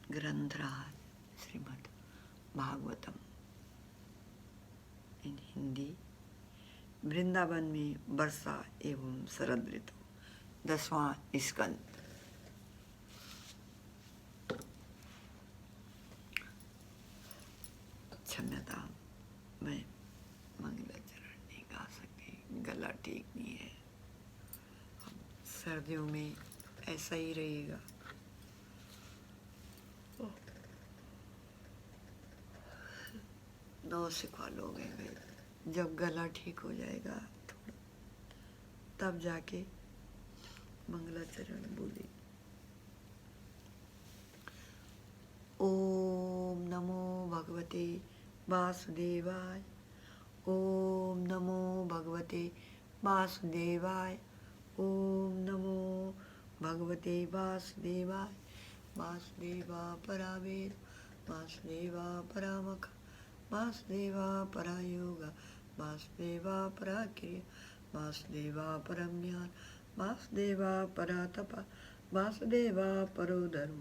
ग्रंथराज श्रीमद् भागवतम इन हिंदी। वृंदावन में वर्षा एवं शरद ऋतु, 10वां स्कंद। क्षम्यता, मैं मंगलाचरण नहीं गा सकती, गला ठीक नहीं है। सर्दियों में ऐसा ही रहेगा। नौ सिखा लोग हैं, जब गला ठीक हो जाएगा थोड़ा, तब जाके मंगलाचरण बोले। ओम नमो भगवते वासुदेवाय। ओम नमो भगवते वासुदेवाय। ओम नमो भगवते वासुदेवाय। वासुदेवा परावेद, वासुदेवा परामख, वासुदेवा परायोगा, वासुदेवा पराक्रिया, वासुदेवा परम ज्ञान, वासुदेवा परातपा, वासुदेवा परो धर्म,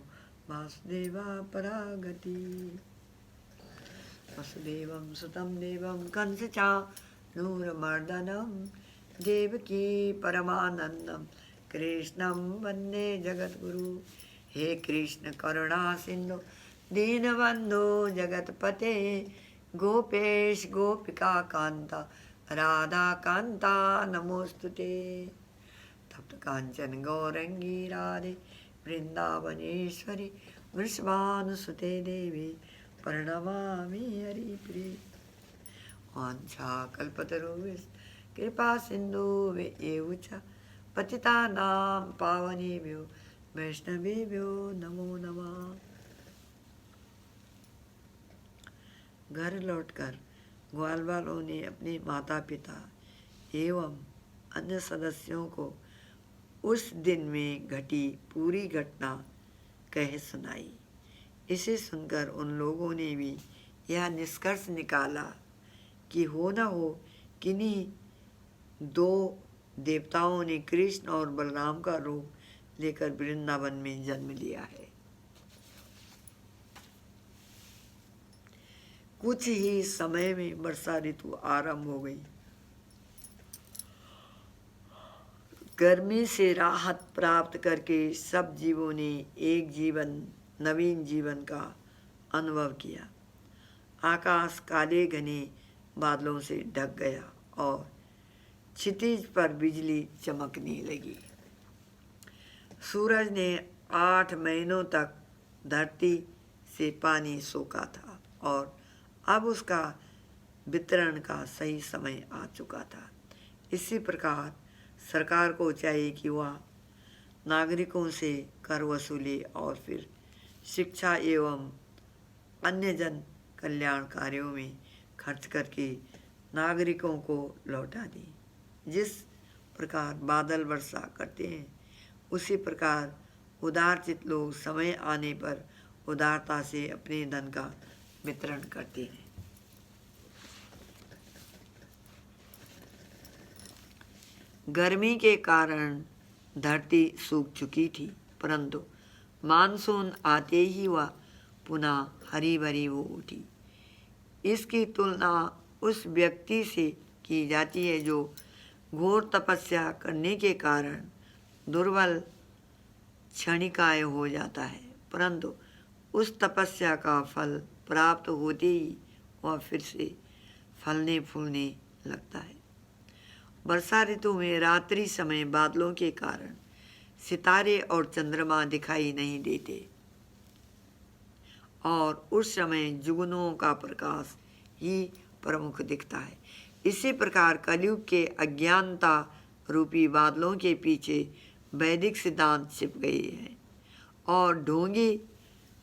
वासुदेवा परागति। वसुदेवं सुतं देवं कंसचाणूरमर्दनं, देवकी परमानन्दं कृष्णं वन्दे जगद्गुरु। हे कृष्ण करुणा सिंधु दीनबन्धो जगत्पते, गोपेश गोपिका कांता राधा कांता नमोस्तुते। तप्त कांचन गौरंगी राधे वृंदावनेश्वरी, वृषभानुसुते देवी प्रणमामि हरिप्रिये। वाञ्छाकल्पतरुभ्यश्च कृपा सिन्धुभ्येव च पतितानां पावनेभ्यो वैष्णवेभ्यो नमो नमः। घर लौटकर ग्वाल वालों ने अपने माता पिता एवं अन्य सदस्यों को उस दिन में घटी पूरी घटना कह सुनाई। इसे सुनकर उन लोगों ने भी यह निष्कर्ष निकाला कि हो न हो किन्हीं दो देवताओं ने कृष्ण और बलराम का रूप लेकर वृंदावन में जन्म लिया है। कुछ ही समय में वर्षा ऋतु आरंभ हो गई। गर्मी से राहत प्राप्त करके सब जीवों ने एक नवीन जीवन का अनुभव किया। आकाश काले घने बादलों से ढक गया और क्षितिज पर बिजली चमकने लगी। सूरज ने 8 महीनों तक धरती से पानी सोखा था और अब उसका वितरण का सही समय आ चुका था। इसी प्रकार सरकार को चाहिए कि वह नागरिकों से कर वसूले और फिर शिक्षा एवं अन्य जन कल्याण कार्यों में खर्च करके नागरिकों को लौटा दे। जिस प्रकार बादल वर्षा करते हैं, उसी प्रकार उदारचित लोग समय आने पर उदारता से अपने धन का वितरण करते हैं। गर्मी के कारण धरती सूख चुकी थी, परंतु मानसून आते ही वह पुनः हरी भरी हो उठी। इसकी तुलना उस व्यक्ति से की जाती है जो घोर तपस्या करने के कारण दुर्बल क्षणिकाय हो जाता है, परंतु उस तपस्या का फल प्राप्त होते ही वह फिर से फलने फूलने लगता है। वर्षा ऋतु में रात्रि समय बादलों के कारण सितारे और चंद्रमा दिखाई नहीं देते और उस समय जुगनुओं का प्रकाश ही प्रमुख दिखता है। इसी प्रकार कलयुग के अज्ञानता रूपी बादलों के पीछे वैदिक सिद्धांत छिप गए हैं और ढोंगी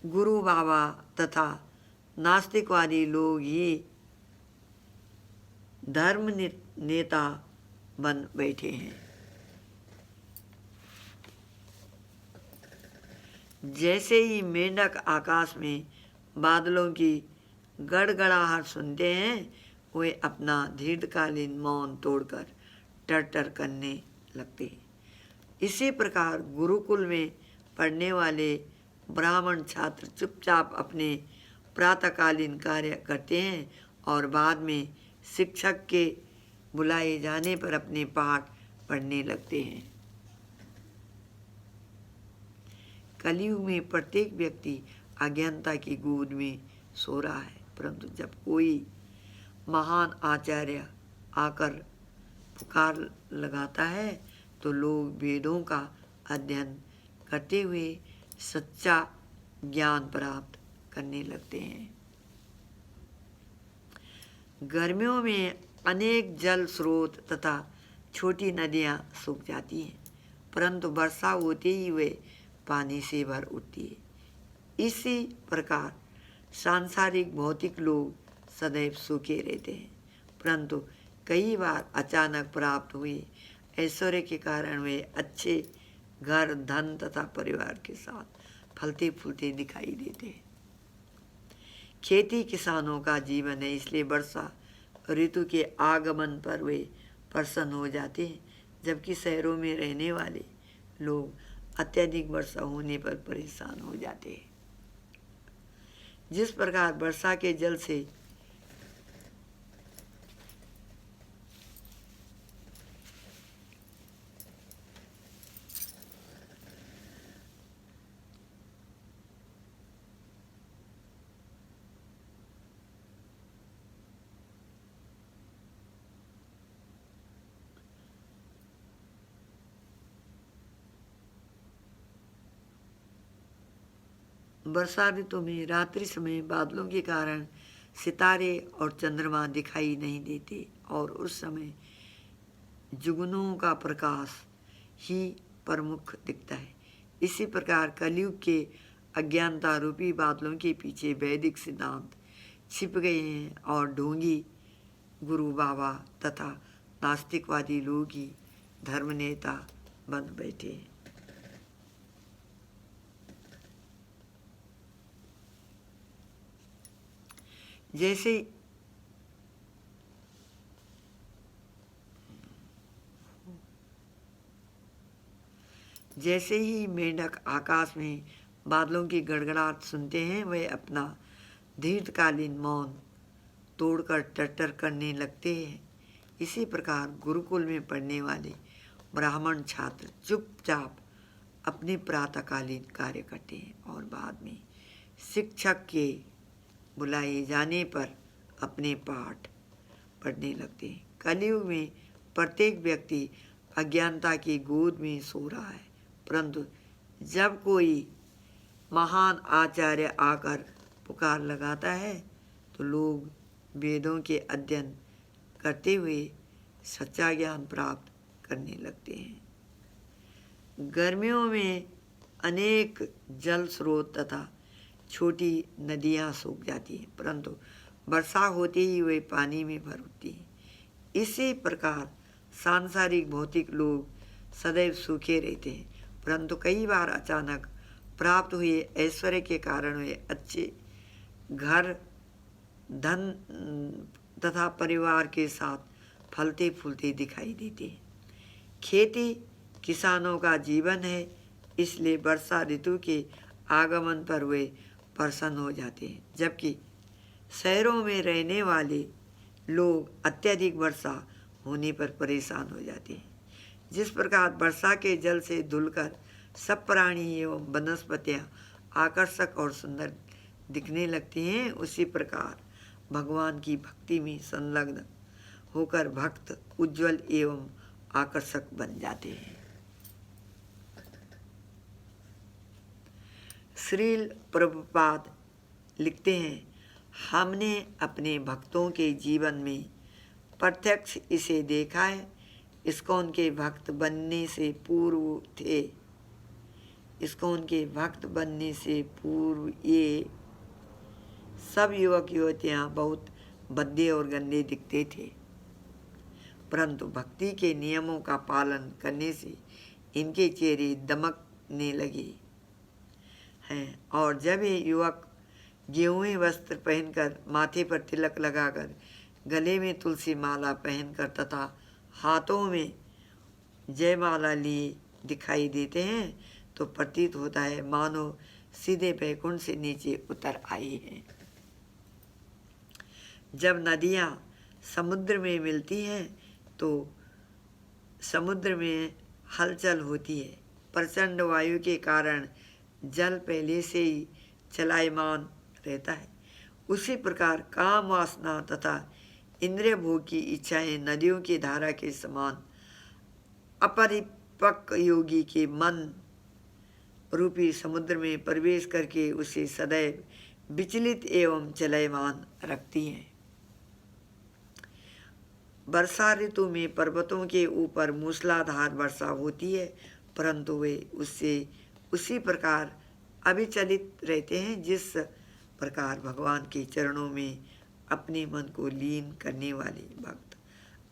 गुरु बाबा तथा नास्तिकवादी लोग ही धर्म नेता बन बैठे हैं। जैसे ही मेंढक आकाश में बादलों की गड़गड़ाहट सुनते हैं, वे अपना दीर्घकालीन मौन तोड़कर टर करने लगते हैं। इसी प्रकार गुरुकुल में पढ़ने वाले ब्राह्मण छात्र चुपचाप अपने प्रातःकालीन कार्य करते हैं और बाद में शिक्षक के बुलाए जाने पर अपने पाठ पढ़ने लगते हैं। कलयुग में प्रत्येक व्यक्ति अज्ञानता की गोद में सो रहा है, परंतु जब कोई महान आचार्य आकर पुकार लगाता है तो लोग वेदों का अध्ययन करते हुए सच्चा ज्ञान प्राप्त करने लगते हैं। गर्मियों में अनेक जल स्रोत तथा छोटी नदियां सूख जाती हैं, परंतु वर्षा होते ही वे पानी से भर उठती है। इसी प्रकार सांसारिक भौतिक लोग सदैव सूखे रहते हैं, परंतु कई बार अचानक प्राप्त हुए ऐश्वर्य के कारण वे अच्छे घर, धन तथा परिवार के साथ फलते फूलते दिखाई देते हैं। खेती किसानों का जीवन है, इसलिए वर्षा ऋतु के आगमन पर वे प्रसन्न हो जाते हैं, जबकि शहरों में रहने वाले लोग अत्यधिक वर्षा होने पर परेशान हो जाते हैं। जिस प्रकार वर्षा के जल से वर्षा ऋतु में रात्रि समय बादलों के कारण सितारे और चंद्रमा दिखाई नहीं देते और उस समय जुगनुओं का प्रकाश ही प्रमुख दिखता है। इसी प्रकार कलयुग के अज्ञानता रूपी बादलों के पीछे वैदिक सिद्धांत छिप गए हैं और ढोंगी गुरु बाबा तथा नास्तिकवादी लोग ही धर्म नेता बन बैठे हैं। जैसे ही मेंढक आकाश में बादलों की गड़गड़ाहट सुनते हैं, वे अपना दीर्घकालीन मौन तोड़कर टट्टर करने लगते हैं। इसी प्रकार गुरुकुल में पढ़ने वाले ब्राह्मण छात्र चुपचाप अपने प्रातःकालीन कार्य करते हैं और बाद में शिक्षक के बुलाए जाने पर अपने पाठ पढ़ने लगते हैं। कलयुग में प्रत्येक व्यक्ति अज्ञानता की गोद में सो रहा है, परंतु जब कोई महान आचार्य आकर पुकार लगाता है तो लोग वेदों के अध्ययन करते हुए सच्चा ज्ञान प्राप्त करने लगते हैं। गर्मियों में अनेक जल स्रोत तथा छोटी नदियां सूख जाती हैं, परंतु वर्षा होते ही वे पानी में भर उठती हैं। इसी प्रकार सांसारिक भौतिक लोग सदैव सूखे रहते हैं, परंतु कई बार अचानक प्राप्त हुए ऐश्वर्य के कारण वे अच्छे घर, धन तथा परिवार के साथ फलते फूलते दिखाई देते हैं। खेती किसानों का जीवन है, इसलिए वर्षा ऋतु के आगमन पर वे प्रसन्न हो जाते हैं, जबकि शहरों में रहने वाले लोग अत्यधिक वर्षा होने पर परेशान हो जाते हैं। जिस प्रकार वर्षा के जल से धुलकर सब प्राणी एवं वनस्पतियाँ आकर्षक और सुंदर दिखने लगती हैं, उसी प्रकार भगवान की भक्ति में संलग्न होकर भक्त उज्जवल एवं आकर्षक बन जाते हैं। श्रील प्रभुपाद लिखते हैं, हमने अपने भक्तों के जीवन में प्रत्यक्ष इसे देखा है। इस्कॉन के भक्त बनने से पूर्व ये सब युवक युवतियाँ बहुत भद्दे और गंदे दिखते थे, परंतु भक्ति के नियमों का पालन करने से इनके चेहरे दमकने लगे हैं। और जब ये युवक गेहूं वस्त्र पहनकर, माथे पर तिलक लगाकर, गले में तुलसी माला पहनकर तथा हाथों में जयमाला लिए दिखाई देते हैं तो प्रतीत होता है मानो सीधे बैकुंठ से नीचे उतर आई हैं। जब नदियाँ समुद्र में मिलती हैं तो समुद्र में हलचल होती है। प्रचंड वायु के कारण जल पहले से ही चलायमान रहता है। उसी प्रकार काम वासना तथा इंद्रिय भोग की इच्छाएं नदियों की धारा के समान अपरिपक्व योगी के मन रूपी समुद्र में प्रवेश करके उसे सदैव विचलित एवं चलायमान रखती हैं। वर्षा ऋतु में पर्वतों के ऊपर मूसलाधार वर्षा होती है, परंतु वे उससे उसी प्रकार अविचलित रहते हैं जिस प्रकार भगवान के चरणों में अपने मन को लीन करने वाले भक्त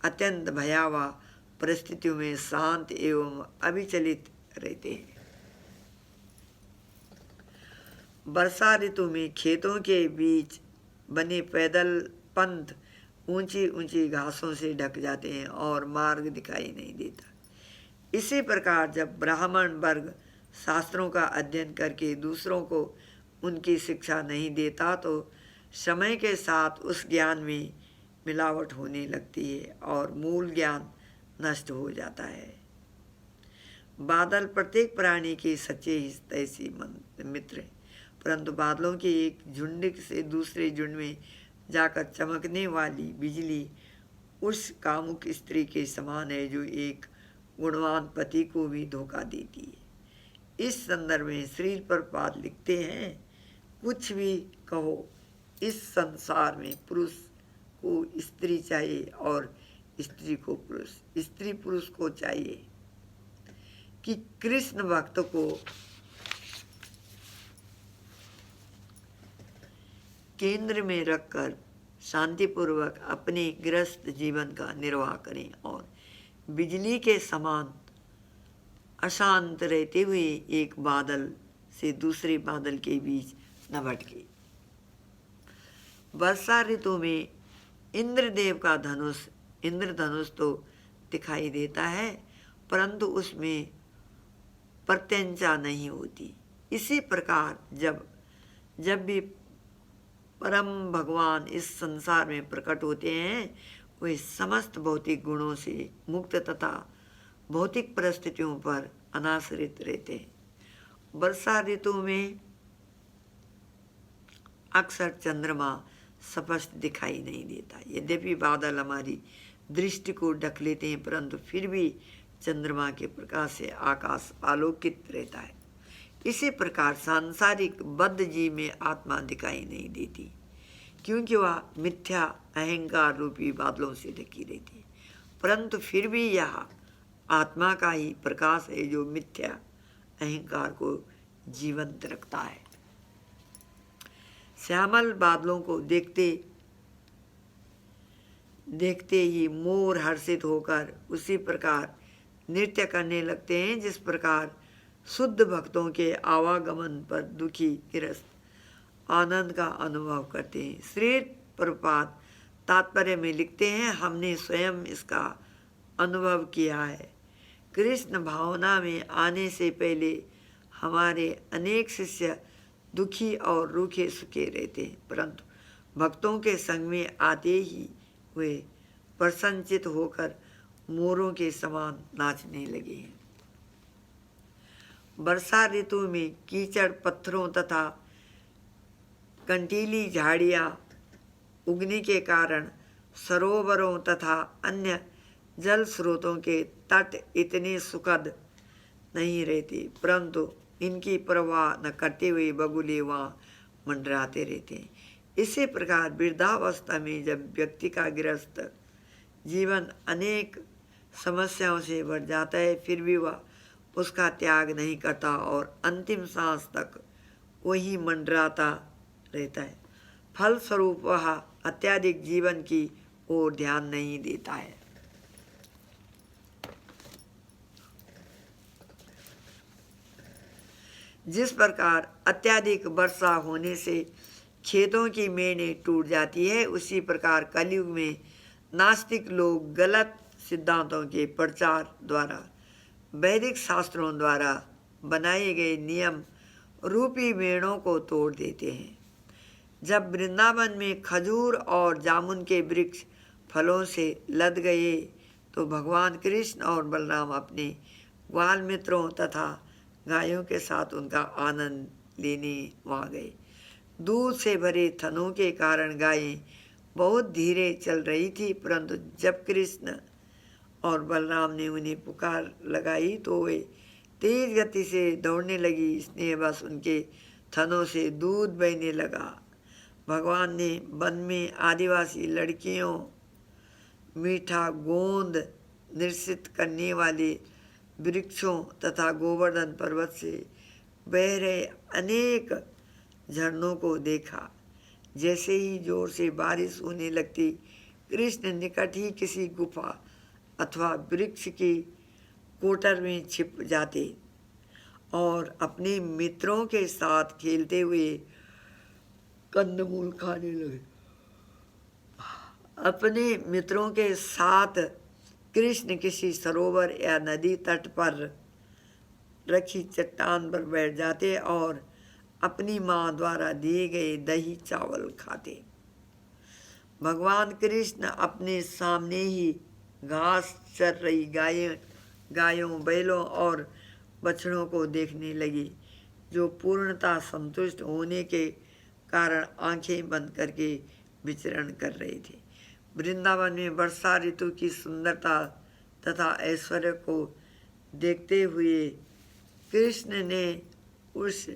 अत्यंत भयावह परिस्थितियों में शांत एवं अविचलित रहते हैं। वर्षा ऋतु में खेतों के बीच बने पैदल पंथ ऊंची ऊंची घासों से ढक जाते हैं और मार्ग दिखाई नहीं देता। इसी प्रकार जब ब्राह्मण वर्ग शास्त्रों का अध्ययन करके दूसरों को उनकी शिक्षा नहीं देता तो समय के साथ उस ज्ञान में मिलावट होने लगती है और मूल ज्ञान नष्ट हो जाता है। बादल प्रत्येक प्राणी के सच्चे हितैषी मित्र हैं, परंतु बादलों के एक झुंड से दूसरे झुंड में जाकर चमकने वाली बिजली उस कामुक स्त्री के समान है जो एक गुणवान पति को भी धोखा देती है। इस संदर्भ में श्री प्रभुपाद लिखते हैं, कुछ भी कहो, इस संसार में पुरुष को स्त्री चाहिए और स्त्री को पुरुष, स्त्री पुरुष को चाहिए कि कृष्ण भक्त को केंद्र में रखकर शांतिपूर्वक अपने गृहस्थ जीवन का निर्वाह करें और बिजली के समान अशांत रहते हुए एक बादल से दूसरे बादल के बीच न भटके। वर्षा ऋतु में इंद्रदेव का इंद्रधनुष तो दिखाई देता है, परंतु उसमें प्रत्यंचा नहीं होती। इसी प्रकार जब भी परम भगवान इस संसार में प्रकट होते हैं, वे समस्त भौतिक गुणों से मुक्त तथा भौतिक परिस्थितियों पर अनाश्रित रहते हैं। वर्षा ऋतु में अक्सर चंद्रमा स्पष्ट दिखाई नहीं देता। यद्यपि बादल हमारी दृष्टि को ढक लेते हैं, परंतु फिर भी चंद्रमा के प्रकाश से आकाश आलोकित रहता है। इसी प्रकार सांसारिक बद्ध जीव में आत्मा दिखाई नहीं देती, क्योंकि वह मिथ्या अहंकार रूपी बादलों से ढकी रहती है, परंतु फिर भी यह आत्मा का ही प्रकाश है जो मिथ्या अहंकार को जीवंत रखता है। श्यामल बादलों को देखते देखते ही मोर हर्षित होकर उसी प्रकार नृत्य करने लगते हैं जिस प्रकार शुद्ध भक्तों के आवागमन पर दुखी गृहस्थ आनंद का अनुभव करते हैं। श्री प्रभुपाद तात्पर्य में लिखते हैं, हमने स्वयं इसका अनुभव किया है। कृष्ण भावना में आने से पहले हमारे अनेक शिष्य दुखी और रूखे सूखे रहते हैं, परंतु भक्तों के संग में आते ही वे प्रसन्नचित होकर मोरों के समान नाचने लगे हैं। वर्षा ऋतु में कीचड़ पत्थरों तथा कंटीली झाड़ियाँ उगने के कारण सरोवरों तथा अन्य जल स्रोतों के तट इतने सुखद नहीं रहते, परंतु इनकी परवाह न करते हुए बगुले वहाँ मंडराते रहते हैं। इसी प्रकार वृद्धावस्था में जब व्यक्ति का गृहस्थ जीवन अनेक समस्याओं से भर जाता है, फिर भी वह उसका त्याग नहीं करता और अंतिम सांस तक वही मंडराता रहता है। फलस्वरूप वह अत्यधिक जीवन की ओर ध्यान नहीं देता है। जिस प्रकार अत्यधिक वर्षा होने से खेतों की मेड़ें टूट जाती है, उसी प्रकार कलयुग में नास्तिक लोग गलत सिद्धांतों के प्रचार द्वारा वैदिक शास्त्रों द्वारा बनाए गए नियम रूपी मेड़ों को तोड़ देते हैं। जब वृंदावन में खजूर और जामुन के वृक्ष फलों से लद गए तो भगवान कृष्ण और बलराम अपने ग्वाल मित्रों तथा गायों के साथ उनका आनंद लेने वहाँ गए। दूध से भरे थनों के कारण गायें बहुत धीरे चल रही थी, परंतु जब कृष्ण और बलराम ने उन्हें पुकार लगाई तो वे तेज गति से दौड़ने लगी। इसने बस उनके थनों से दूध बहने लगा। भगवान ने वन में आदिवासी लड़कियों, मीठा गोंद निश्चित करने वाले वृक्षों तथा गोवर्धन पर्वत से बह रहे अनेक झरनों को देखा। जैसे ही जोर से बारिश होने लगती, कृष्ण निकट ही किसी गुफा अथवा वृक्ष की कोटर में छिप जाते और अपने मित्रों के साथ खेलते हुए कंदमूल खाने लगे। अपने मित्रों के साथ कृष्ण किसी सरोवर या नदी तट पर रखी चट्टान पर बैठ जाते और अपनी माँ द्वारा दिए गए दही चावल खाते। भगवान कृष्ण अपने सामने ही घास चर रही गायों, बैलों और बछड़ों को देखने लगी, जो पूर्णतः संतुष्ट होने के कारण आंखें बंद करके विचरण कर रहे थे। वृंदावन में वर्षा ऋतु की सुंदरता तथा ऐश्वर्य को देखते हुए कृष्ण ने उस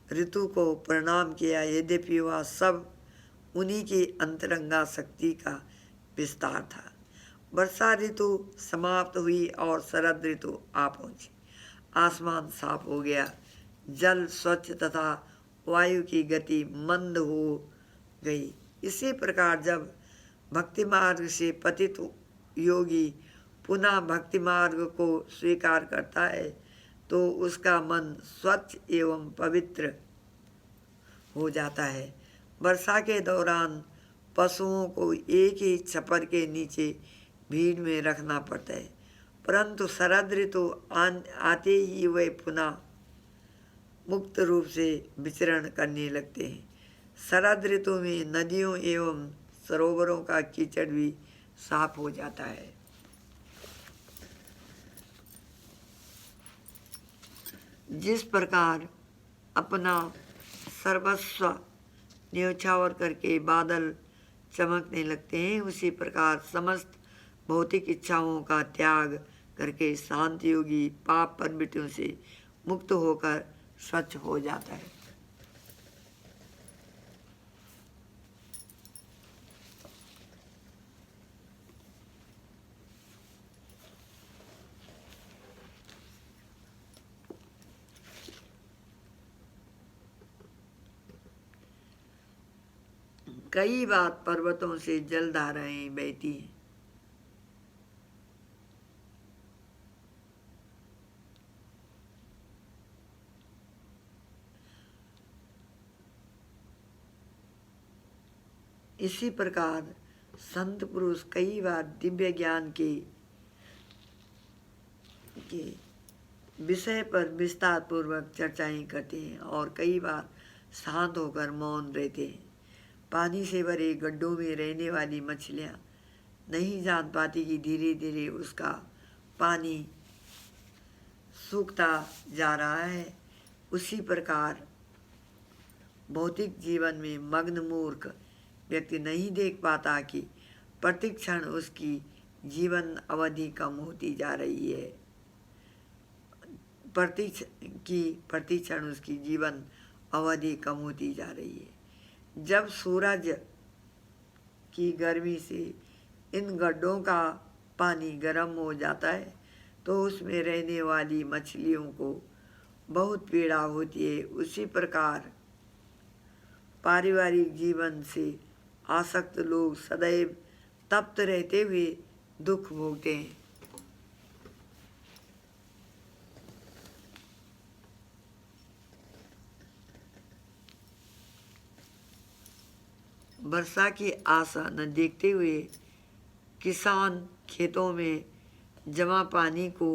ऋतु को प्रणाम किया। यद्यपि वह सब उन्हीं की अंतरंगा शक्ति का विस्तार था। वर्षा ऋतु समाप्त हुई और शरद ऋतु आ पहुंची। आसमान साफ हो गया, जल स्वच्छ तथा वायु की गति मंद हो गई। इसी प्रकार जब भक्ति मार्ग से पतित योगी पुनः भक्ति मार्ग को स्वीकार करता है तो उसका मन स्वच्छ एवं पवित्र हो जाता है। वर्षा के दौरान पशुओं को एक ही छप्पर के नीचे भीड़ में रखना पड़ता है, परंतु शरद ऋतु आते ही वे पुनः मुक्त रूप से विचरण करने लगते हैं। शरद ऋतु में नदियों एवं सरोवरों का कीचड़ भी साफ हो जाता है। जिस प्रकार अपना सर्वस्व न्यौछावर करके बादल चमकने लगते हैं, उसी प्रकार समस्त भौतिक इच्छाओं का त्याग करके शांत योगी पाप प्रवृत्तियों से मुक्त होकर स्वच्छ हो जाता है। कई बार पर्वतों से जल धाराएं बहती हैं। इसी प्रकार संत पुरुष कई बार दिव्य ज्ञान के विषय पर विस्तार पूर्वक चर्चाएं करते हैं और कई बार शांत होकर मौन रहते हैं। पानी से भरे गड्ढों में रहने वाली मछलियां नहीं जान पाती कि धीरे धीरे उसका पानी सूखता जा रहा है। उसी प्रकार भौतिक जीवन में मग्न मूर्ख व्यक्ति नहीं देख पाता कि प्रतिक्षण उसकी जीवन अवधि कम होती जा रही है। प्रतिक्षण उसकी जीवन अवधि कम होती जा रही है। जब सूरज की गर्मी से इन गड्ढों का पानी गर्म हो जाता है तो उसमें रहने वाली मछलियों को बहुत पीड़ा होती है। उसी प्रकार पारिवारिक जीवन से आसक्त लोग सदैव तप्त रहते हुए दुख भोगते हैं। वर्षा की आशा न देखते हुए किसान खेतों में जमा पानी को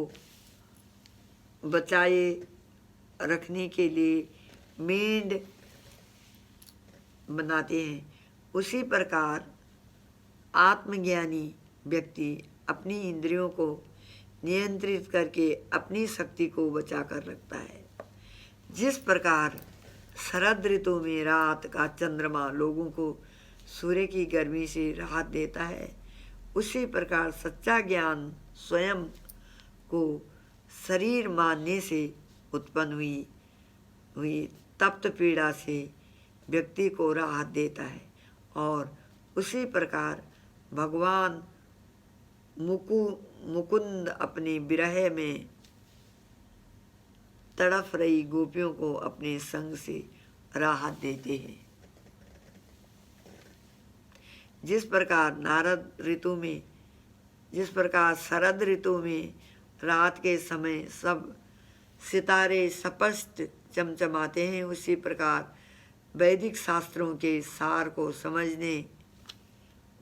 बचाए रखने के लिए मेंढ बनाते हैं, उसी प्रकार आत्मज्ञानी व्यक्ति अपनी इंद्रियों को नियंत्रित करके अपनी शक्ति को बचा कर रखता है। जिस प्रकार शरद ऋतु में रात का चंद्रमा लोगों को सूर्य की गर्मी से राहत देता है, उसी प्रकार सच्चा ज्ञान स्वयं को शरीर मानने से उत्पन्न हुई तप्त पीड़ा से व्यक्ति को राहत देता है। और उसी प्रकार भगवान मुकुंद अपने विरह में तड़फ रही गोपियों को अपने संग से राहत देते हैं। जिस प्रकार शरद ऋतु में रात के समय सब सितारे स्पष्ट चमचमाते हैं, उसी प्रकार वैदिक शास्त्रों के सार को समझने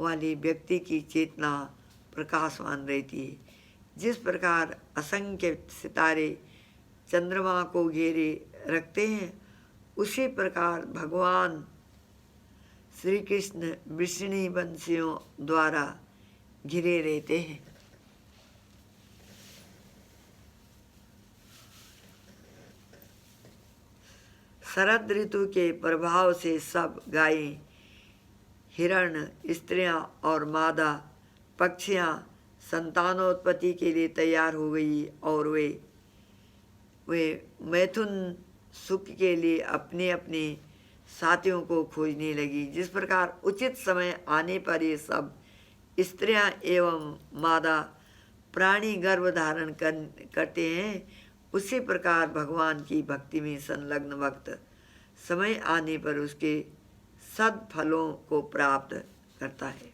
वाले व्यक्ति की चेतना प्रकाशवान रहती है। जिस प्रकार असंख्य सितारे चंद्रमा को घेरे रखते हैं, उसी प्रकार भगवान श्री कृष्ण विष्णु वंशियों द्वारा घिरे रहते हैं। शरद ऋतु के प्रभाव से सब गायें, हिरण, स्त्रियां और मादा पक्षियां संतानोत्पत्ति के लिए तैयार हो गई और वे मैथुन सुख के लिए अपने अपने साथियों को खोजने लगी। जिस प्रकार उचित समय आने पर ये सब स्त्रियां एवं मादा प्राणी गर्भ धारण करते हैं, उसी प्रकार भगवान की भक्ति में संलग्न भक्त समय आने पर उसके सद्फलों को प्राप्त करता है।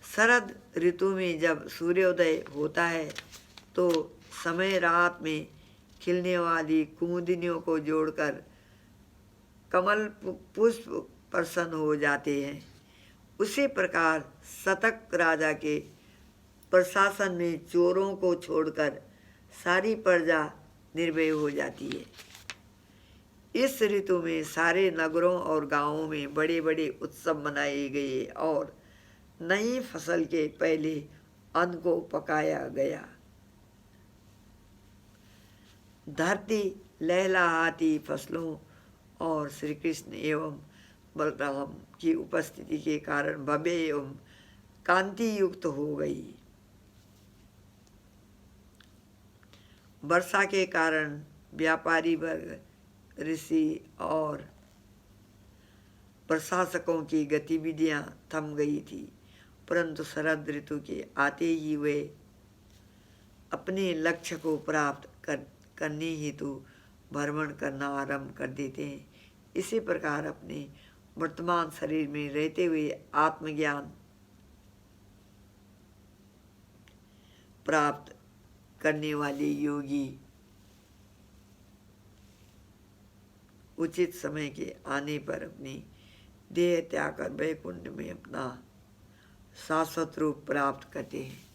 शरद ऋतु में जब सूर्योदय होता है तो समय रात में खिलने वाली कुमुदिनियों को जोड़कर कमल पुष्प प्रसन्न हो जाते हैं। उसी प्रकार शतक राजा के प्रशासन में चोरों को छोड़कर सारी प्रजा निर्भय हो जाती है। इस ऋतु में सारे नगरों और गांवों में बड़े बड़े उत्सव मनाए गए और नई फसल के पहले अन्न को पकाया गया। धरती लहलहाती फसलों और श्री कृष्ण एवं बलराम की उपस्थिति के कारण भव्य एवं कांति युक्त हो गई। वर्षा के कारण व्यापारी वर्ग, ऋषि और प्रशासकों की गतिविधियां थम गई थी, परंतु शरद ऋतु के आते ही वे अपने लक्ष्य को प्राप्त करने हेतु भ्रमण करना आरंभ कर देते हैं। इसी प्रकार अपने वर्तमान शरीर में रहते हुए आत्मज्ञान प्राप्त करने वाले योगी उचित समय के आने पर अपनी देह त्याग कर वैकुंठ में अपना शाश्वत रूप प्राप्त करते हैं।